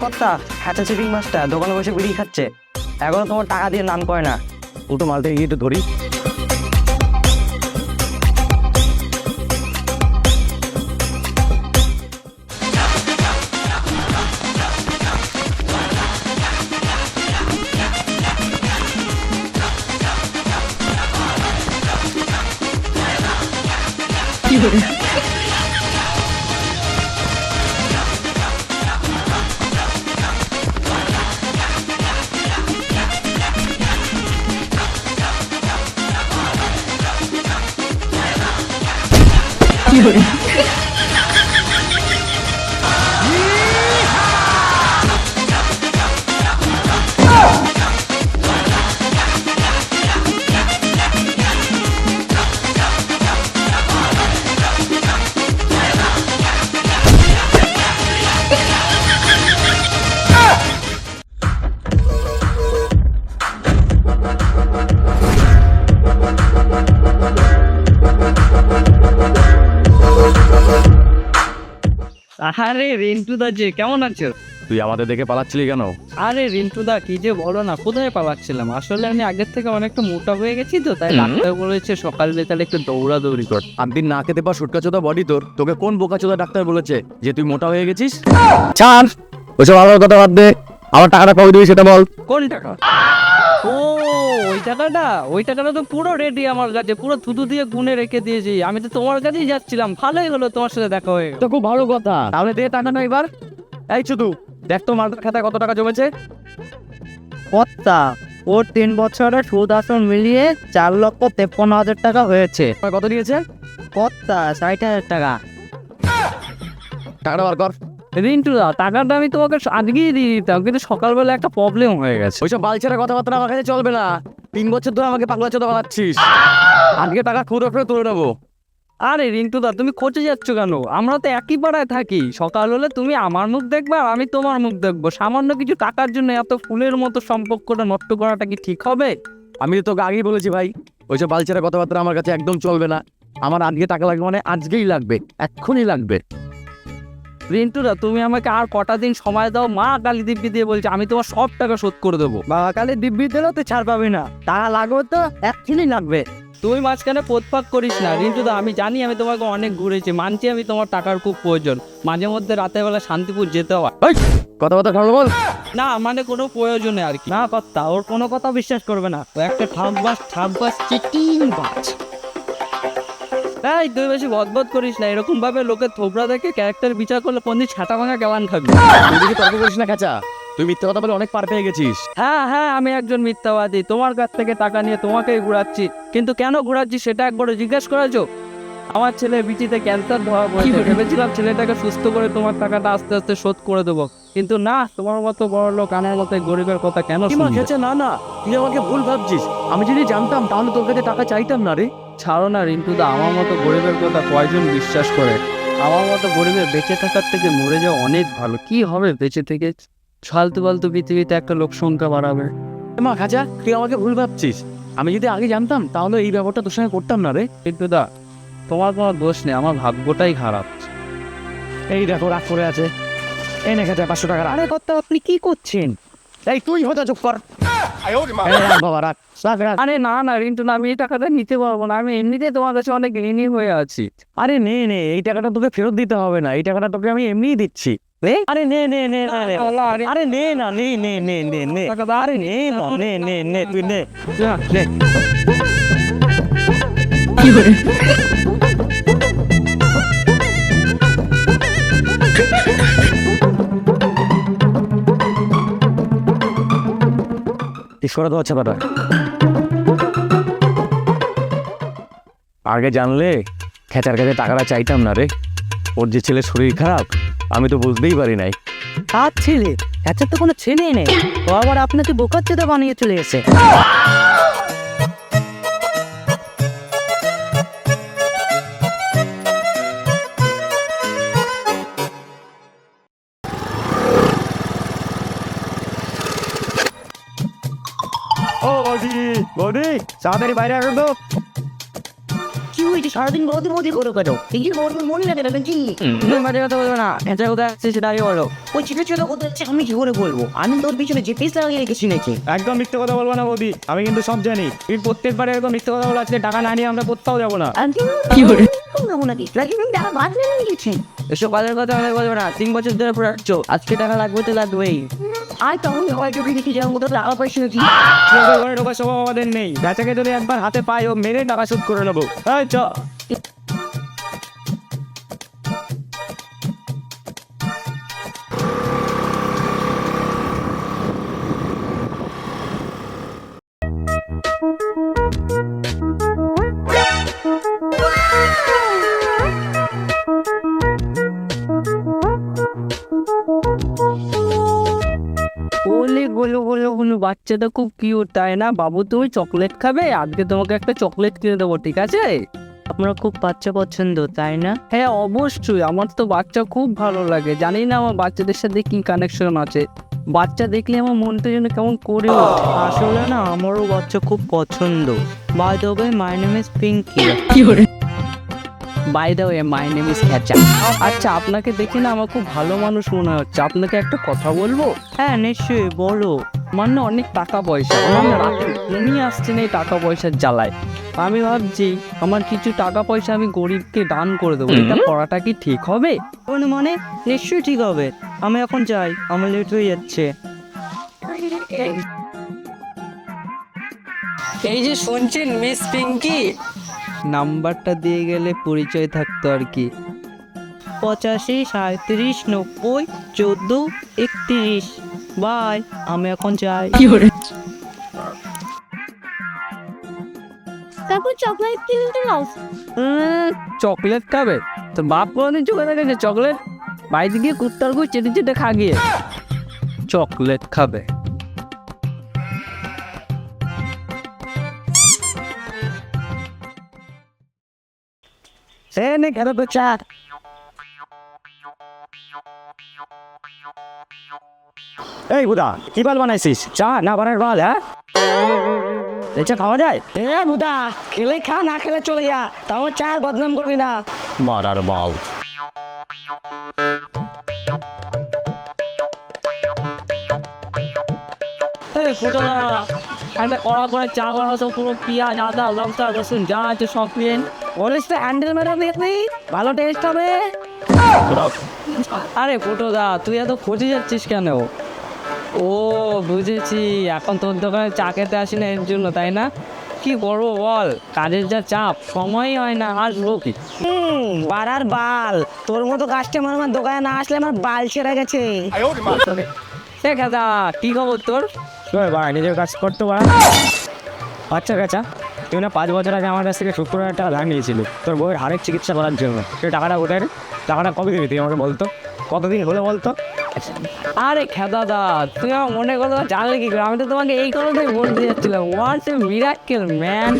কর্তা, হ্যাচা চিপিং মাছটা দোকানে বসে বিড়ি খাচ্ছে, এখনো তোমার টাকা দিয়ে নান করে না। উল্টো মালটা গিয়ে একটু ধরি। আরে রিন্টু দা যে কেমন আছো? তুই আমাদের দেখে পালাচ্ছিলি কেন? আরে রিন্টু দা কি যে বলো না, কোথায় পালাচ্ছিলাম, আসলে আমি আগের থেকে অনেকটা মোটা হয়ে গেছি তো, তাই ডাক্তার বলেছে সকাল বিকালে একটু দৌড়াদৌড়ি কর। একদিন না খেতে পার সুটকাচোদা বডি তোর, তোকে কোন বোকাচোদা ডাক্তার বলেছে যে তুই মোটা হয়ে গেছিস? ছাড় ওইসব আলাদা কথা বাদ দে, আমার টাকাটা কবে দিবি সেটা বল। কোন টাকা? ও ওই টাকাটা তো পুরো রেডি আমার কাছে, পুরো থুতু দিয়ে গুনে রেখে দিয়েছি। আমি তো তোমার কাছেই যাচ্ছিলাম, ভালোই হলো তোমার সাথে দেখা হয়ে গেল। তো খুব ভালো কথা, তাহলে দে টাকা না এবার। এই শুধু দেখ তো মালটার খাতায় কত টাকা জমেছে। কর্তা, ওর 3 বছরের সুদ আসন মিলিয়ে 4,53,000 টাকা হয়েছে। কত নিয়েছে? কর্তা 60,000 টাকা। টাকাটা বার কর। রিন্টু দা, টাকাটা আমি তোমাকে আজকেই দিয়ে দিতাম, কিন্তু সকালবেলা একটা প্রবলেম হয়ে গেছে। ওইসব বালছেরা কথাবার্তা আমার কাছে চলবে না। 3 বছর ধরে আমাকে পাগলা চোদা বানাচ্ছিস। আজকে টাকা খুঁড়ে ফেলে তুলে নেবো। আরে রিন্টু দা, তুমি খোঁজে যাচ্ছ কেন? আমরা তো একই পাড়ায় থাকি, সকাল হলে তুমি আমার মুখ দেখবে আর আমি তোমার মুখ দেখবো। সামান্য কিছু টাকার জন্য এত ফুলের মতো সম্পর্কটা নষ্ট করাটা কি ঠিক হবে? আমি তো তোকে আগেই বলেছি ভাই, ওইসব বালছেরা কথাবার্তা আমার কাছে একদম চলবে না। আমার আজকে টাকা লাগবে মানে আজকেই লাগবে, এক্ষুনি লাগবে। রিন্টু দা, তুমি আমাকে আর কটা দিন সময় দাও, মা কালী দিব্যি দিয়ে বলছে আমি তোমার সব টাকা শোধ করে দেবো। বাবা কালী দিব্যি দিলেও তো ছাড় পাবি না, টাকা লাগবে তো এক্ষুনি লাগবে। তুই মাঝখানে পোতপাক করিস না রিন্টু দা, আমি জানি আমি তোমাকে অনেক ঘুরেছি, মানছি আমি তোমার টাকার খুব প্রয়োজন, মাঝে মধ্যে রাতের বেলা শান্তিপুর যেতে হয়। কথাবার্তা খারাপ বল না মানে কোনো প্রয়োজনে আর কি। না কর্তা, ওর কোনো কথা বিশ্বাস করবে না, ও একটা ঠাপবাস চিটিং বাজ। এই তুই বেশি বদবদ করিস না, এরকম ভাবে লোকের থোবরা দেখে ক্যারেক্টার বিচার করলে কোনদিন ছাটা ভাঙা কেমন খাবি। তুই দেখি তর্ক করিস না খাঁচা, তুই মিথ্যে কথা বলে অনেক পার পেয়ে গেছিস। হ্যাঁ, আমি একজন মিথ্যাবাদী, তোমার কাছ থেকে টাকা নিয়ে তোমাকেই ঘুরাচ্ছি, কিন্তু কেন ঘুরাচ্ছি সেটা একবার জিজ্ঞেস করেছো? আমার ছেলে বিচিতে ক্যান্সার ধরা পড়েছে, ভেবেছিলাম ছেলেটাকে সুস্থ করে তোমার টাকাটা আস্তে আস্তে শোধ করে দেবো, কিন্তু না, তোমার মতো বড় লোক আনার মতো গরিবের কথা কেন শুনবে? না না, তুই আমাকে ভুল ভাবছিস। আমি যদি জানতাম তাহলে তোর কাছে টাকা চাইতাম না রে। ছাড়ো না রিন্টু দা, আমার মতো গরিবের কথা কয়জন বিশ্বাস করে? আমার মতো গরিবের বেঁচে থাকার থেকে মরে যাওয়া অনেক ভালো। কি হবে বেঁচে থেকে? ফালতু ফালতু পৃথিবীতে একটা লোক সংখ্যা বাড়াবে। মা খাঁচা, তুই আমাকে ভুল ভাবছিস। আমি যদি আগে জানতাম তাহলে এই ব্যাপারটা তোর সঙ্গে করতাম না রে। রিন্টু দা, তোমার কোনো দোষ নেই, আমার ভাগ্যটাই খারাপ। এই দেখো রাগ করে আছে। এই না খাঁচা 500 টাকা। আরে কর্তা, আপনি কি করছেন? এই তুই হতে চুপ কর। বাবা রাখ। আরে না রিন্টু না, আমি এই টাকাটা নিতে পারবো না, আমি এমনিতেই তোমার কাছে অনেক ঋণী হয়ে আছি। আরে নে এই টাকাটা তোকে ফেরত দিতে হবে না, এই টাকাটা তোকে আমি এমনিই দিচ্ছি। আরে নে আরে নে না আরে নে তুই নে। ঈশ্বর তো হচ্ছে ব্যাপার। আগে জানলে খেচার কাছে টাকাটা চাইতাম না রে। ওর যে ছেলে শরীর খারাপ আমি তো বুঝতেই পারি নাই। কার ছেলে? আচ্ছা, তো কোনো ছেলেই নেই, ও আবার আপনাকে বোকার চেতে বানিয়ে চলে এসে। ও বৌদি তাড়াতাড়ি বাইরে আসো তো। কি কি হয়েছে সারাদিন বৌদি বৌদি করে কেন এই যে বৌদি মনে লাগে না কি তুমি মাঝে কথা বলবে না, এটা কোথায় আসছে সেটা আগে বলো। ওই ছোট ছোট কথা হচ্ছে আমি কি করে বলবো আমি তোর পিছনে যে পিস লাগিয়ে রেখেছি নাকি একদম মিথ্যে কথা বলবো না বৌদি, আমি কিন্তু সব জানি। তুমি প্রত্যেকবারে এরকম মিথ্যে কথা বলে আজকে টাকা না নিয়ে আমরা কোথাও যাবো না। কি করে যাবো নাকি রাখি আমি টাকা বাদ নিয়ে নিয়েছি এসব বাজার কথা অনেক বলবে না, 3 বছর ধরে পড়ে আসছো, আজকে টাকা লাগবে তো লাগবেই। আর তখন হয়তো দেখি যে আমাদের টাকা পয়সা নাকি লোকের ঘরে ঢোকার স্বভাব আমাদের নেই, বেচাকে যদি একবার হাতে পাই ও মেরে টাকা শোধ করে নেবো। এই চ। বলে বলো বলো বলো, বাচ্চাটা খুব কিউট তাই না? বাবু তুমি চকলেট খাবে? আজকে তোমাকে একটা চকলেট কিনে দেবো, ঠিক আছে? আপনার খুব বাচ্চা পছন্দ তাই না হ্যাঁ অবশ্যই, আমার তো বাচ্চা খুব ভালো লাগে। জানি না আমার বাচ্চাদের সাথে কি কানেকশন আছে, বাচ্চা দেখলে আমার মনটা যেন কেমন করে ওঠে। আসলে না আমারও বাচ্চা খুব পছন্দ by the way my name is Pinky by the way my name is খেচা। আচ্ছা আপনাকে দেখে না আমার খুব ভালো মানুষ মনে হচ্ছে, আপনাকে একটা কথা বলবো? হ্যাঁ নিশ্চয়ই বলো আমার না অনেক টাকা পয়সা, আমার না রাতে ঘুমিয়ে আসছে না এই টাকা পয়সার জ্বালায়। আমি ভাবছি আমার কিছু টাকা পয়সা আমি গরিবকে দান করে দেবো, এটা করাটা কি ঠিক হবে? মানে নিশ্চয়ই ঠিক হবে আমি এখন যাই আমার লেট হয়ে যাচ্ছে এই যে শুনছেন মিস পিঙ্কি, নাম্বারটা দিয়ে গেলে পরিচয় থাকতো আর কি। 85 37 90 14 31 বাই আমি এখন যাই তারপর চকলেট কিনতে নাও। চকলেট খাবে? তো বাপ কোনদিন চোখে দেখেছে চকলেট? বাইরে গিয়ে কুত্তার গুই চেটে চেটে খা গিয়ে চকলেট খাবে। এনে কেন তো চা এই বুদা, কি বাল বানাইছিস? চা না বানার বাল? হ্যাঁ, এই চা খাওয়া যায়? এ বুদা খেলে খা না খেলে চলে যা তাও চা বদনাম করবি না মারার বাল। একটা কড়া করে চা করা তো পুরো পেঁয়াজ আদা লঙ্কা রসুন যা আছে সব নিয়ে বলিস তো হ্যান্ডেল মেরে দেখবি ভালো টেস্ট হবে আরে ফুটোদা তুই এত খোঁজে যাচ্ছিস কেন? ও বুঝেছি, এখন তোর দোকানে চা খেতে আসি না এর জন্য তাই না? কি করবো বল, কাজের যা চাপ, সময়ই হয় না। আসবো কি বাড়ার বাল তোর মতো কাস্টমার আমার দোকানে না আসলে আমার বাল ছেড়ে গেছে সে খাদা, কি খবর তোর? শোয় বাড়া, নিজের কাজ করতে পারা। আচ্ছা কাছা, তুই না 5 বছর আগে আমার কাছ থেকে 70,000 টাকা ধার নিয়েছিলি তোর বউয়ের হাড়ের চিকিৎসা করার জন্য। সেই টাকাটা কোথায় রে? টাকাটা কবে দিবি তুই আমাকে বলতো? কতদিন হলো বলতো? আরে খেদাদা, তুই আমার মনে কথা জানলে কি করে? আমি তো তোমাকে এই কথাটাই বলতে যাচ্ছিলাম, হোয়াটস এ মিরাকেল ম্যান।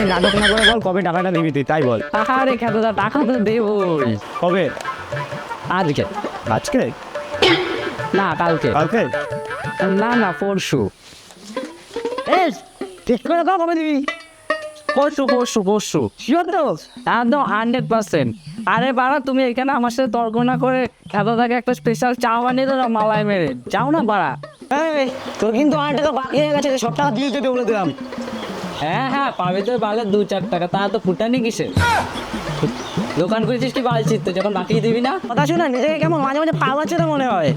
নাটক না করে বল কবে টাকাটা দিবি তুই, তাই বল। আরে খেদাদা, টাকা তো দেবই। কবে? আজকে? আজকে? না কালকে। কালকে? না না পরশু। ঠিক করে দাও কবে দিবি পরশু পরশু পরশু শিওর তো একদম 100%। আরে বাড়া, তুমি এখানে আমার সাথে তর্ক না করে খেদাদাকে একটা স্পেশাল চা বানিয়ে দাও মালাই মেরে, যাও না বাড়া। এই, তোর কিন্তু 8 টাকা বাকি হয়ে গেছে সব টাকা দিয়ে দিতে বলে দিলাম হ্যাঁ হ্যাঁ পাবে তো, বালে 2-4 টাকা, তা তো ফুটানি কিসে? দোকান করেছিস কি বাল চিত্ত, যখন বাকি দিবি না? কথা শুনে নিজেকে কেমন মাঝে মাঝে পাওয়া ছেড়ে মনে হয়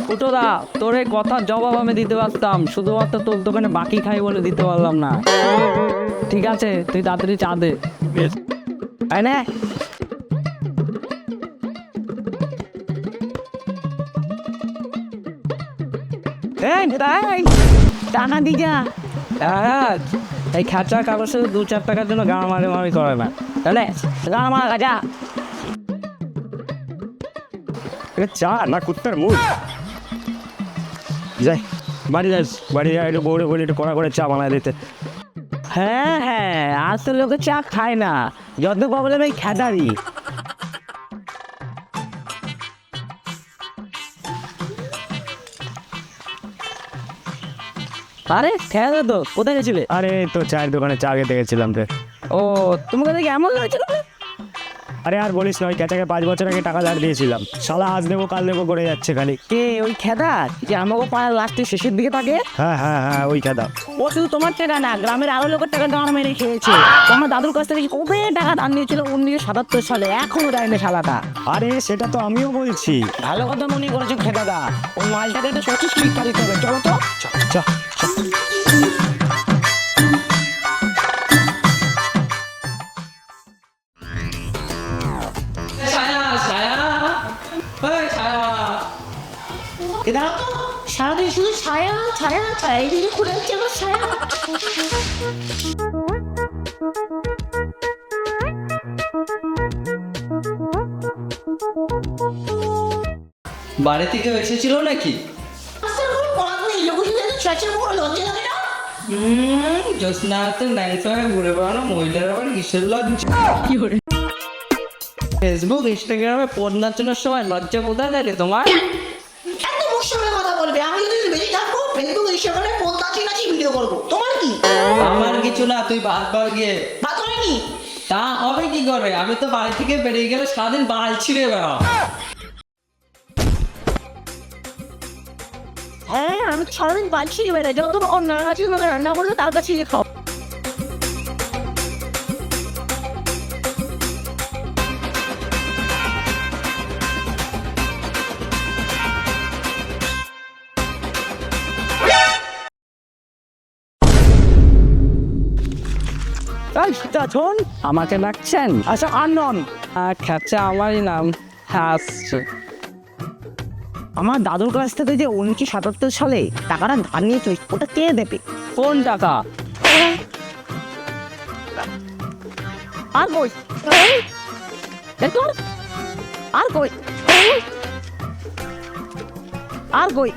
ফুটোদা, তোর এই কথার জবাব আমি দিতে পারতাম, শুধুমাত্র তোর দোকানে বাকি খাই বলে দিতে পারলাম না। ঠিক আছে, তুই তাড়াতাড়ি চা দে। তাই না এই তাই টাকা দি যা হ্যাঁ, এই খাঁচা কারোর সাথে 2-4 টাকার জন্য গা মারি করে না, তাহলে টাকা আমার কাজা এটা চা না কুত্তার মুখ? যাই বাড়ি যাস, বাড়ি যাই, একটু বউরে বলি একটু কড়া করে চা বানায় দিতে। হ্যাঁ হ্যাঁ আসলে লোকে চা খায় না, যত প্রবলেম এই খেদারি আরে খেয়ে তো কোথায় গেছিলে? আরে তো চায়ের দোকানে চা খেতে গেছিলাম রে। ও তোমাকে দেখে এমন লাগছিল? আরে আর বলিস না, ওই ক্যাচাকে 5 বছর আগে টাকা ধার দিয়েছিলাম, শালা আজ দেবো কাল দেবো করে যাচ্ছে খালি। কে ওই খেদা যে আমাকে পাড়ার লাস্টের শেষের দিকে থাকে? হ্যাঁ হ্যাঁ হ্যাঁ, ওই খেদা। ও শুধু তোমার টাকা না, গ্রামের আরো লোকের টাকা দাঁড় মেরে খেয়েছে। তোমার দাদুর কাছ থেকে কবে টাকা দান নিয়েছিল 1977 সালে, এখনো দেয়নি শালাটা। আরে সেটা তো আমিও বলছি। ভালো কথা মনে করেছো খেদাদা, ওই মালটাকে তো সত্যি শিক্ষা দিতে হবে। চলো তো। চ সারাদিন শুধু ছায়া ছায়া ছায়া, এদিকে ঘুরে যাচ্ছে আমার ছায়া। বাড়ি থেকে এসেছিল নাকি? আচ্ছা, কোনো পড়া নেই, লোকের সাথে চেঁচিয়ে বড় লজ্জা লাগে না? জোৎস্না তো ন্যাংটো হয়ে ঘুরে বেড়ানো মহিলার আবার কিসের লজ্জা? ফেসবুক ইনস্টাগ্রামে পোস্ট নাচানোর সময় লজ্জা কোথায় থাকে তোমার? এত মুখ সামনে কথা বলবে, আমি যদি বেশি থাকবো ফেসবুক ইনস্টাগ্রামে পোস্ট নাচি নাচি ভিডিও করবো, তোমার কি? আমার কিছু না, তুই বাদ বার গিয়ে। বাদ হয়নি? তা হবে কি করে, আমি তো বাড়ি থেকে বেরিয়ে গেলে সারাদিন বাল ছিঁড়ে বেড়াও। হ্যাঁ, আমি সারাদিন বালছি বেড়াই, যত অন্য কাছে রান্না করলো তার কাছে খাও। শোন, আমাকে ডাকছেন? আচ্ছা আনন। খাচ্ছে আমারই নাম হাস। আমার দাদুর কাছ থেকে যে 1977 সালে টাকাটা ধার নিয়েছ, ওটা কে দেবে? কোন টাকা? আর কই? দেখুন, আর কই? আর কই?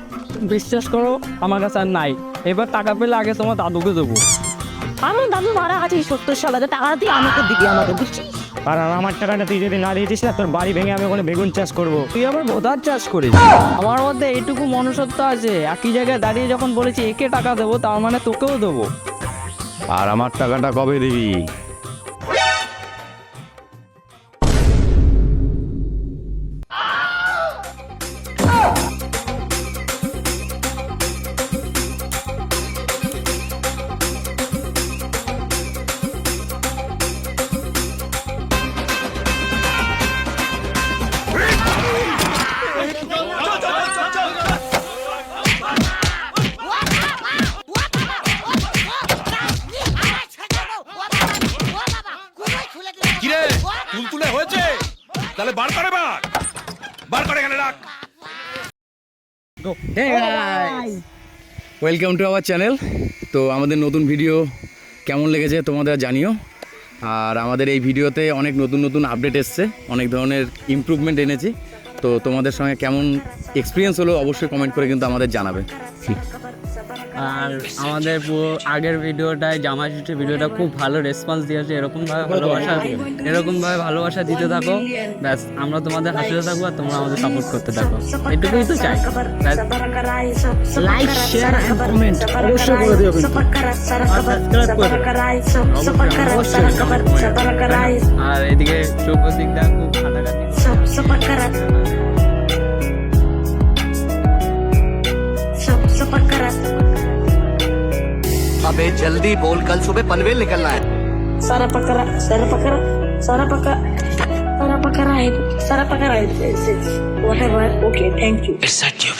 বিশ্বাস করো, আমার কাছে আর নাই। এবার টাকা পেলে আগে তোমার দাদুকে দেবো। আমার দাদু মারা আছে 70 সালে, টাকাটা দিয়ে আমাকে দিবি, আমাকে বুঝছিস? আর আমার টাকাটা তুই যদি না দিয়েছিস না, তোর বাড়ি ভেঙে আমি ওখানে বেগুন চাষ করবো। তুই আবার বোধার চাষ করিস? আমার মধ্যে এইটুকু মনুষ্যত্ব আছে, একই জায়গায় দাঁড়িয়ে যখন বলেছি একে টাকা দেবো, তার মানে তোকেও দেবো। আর আমার টাকাটা কবে দিবি? কিরে তুলতুলে হয়েছে? তাহলে বার করে বার করে এখানে রাখ। Welcome to our channel. তো আমাদের নতুন ভিডিও কেমন লেগেছে তোমাদের জানিও। আর আমাদের এই ভিডিওতে অনেক নতুন নতুন আপডেট এসছে, অনেক ধরনের ইমপ্রুভমেন্ট এনেছি। তো তোমাদের সঙ্গে কেমন এক্সপিরিয়েন্স হলো অবশ্যই কমেন্ট করে কিন্তু আমাদের জানাবে। আর আমাদের আগের ভিডিওটায় জামা ষষ্ঠীর ভিডিওটা খুব ভালো রেসপন্স দিয়েছে। এরকমভাবে ভালোবাসা দিতে থাকো, ব্যাস আমরা তোমাদের হাসতে থাকবো আর তোমরা আমাদের সাপোর্ট করতে থাকো, এটুকুই তো চাই। লাইক, শেয়ার এন্ড কমেন্ট অবশ্যই করে দিও, আর এদিকে চৌপদিকটা খুব কাটাকাটি। अबे जल्दी बोल, कल सुबह पनवेल निकलना है। सारा पकड़ा है, whatever. Okay, thank you. It's such a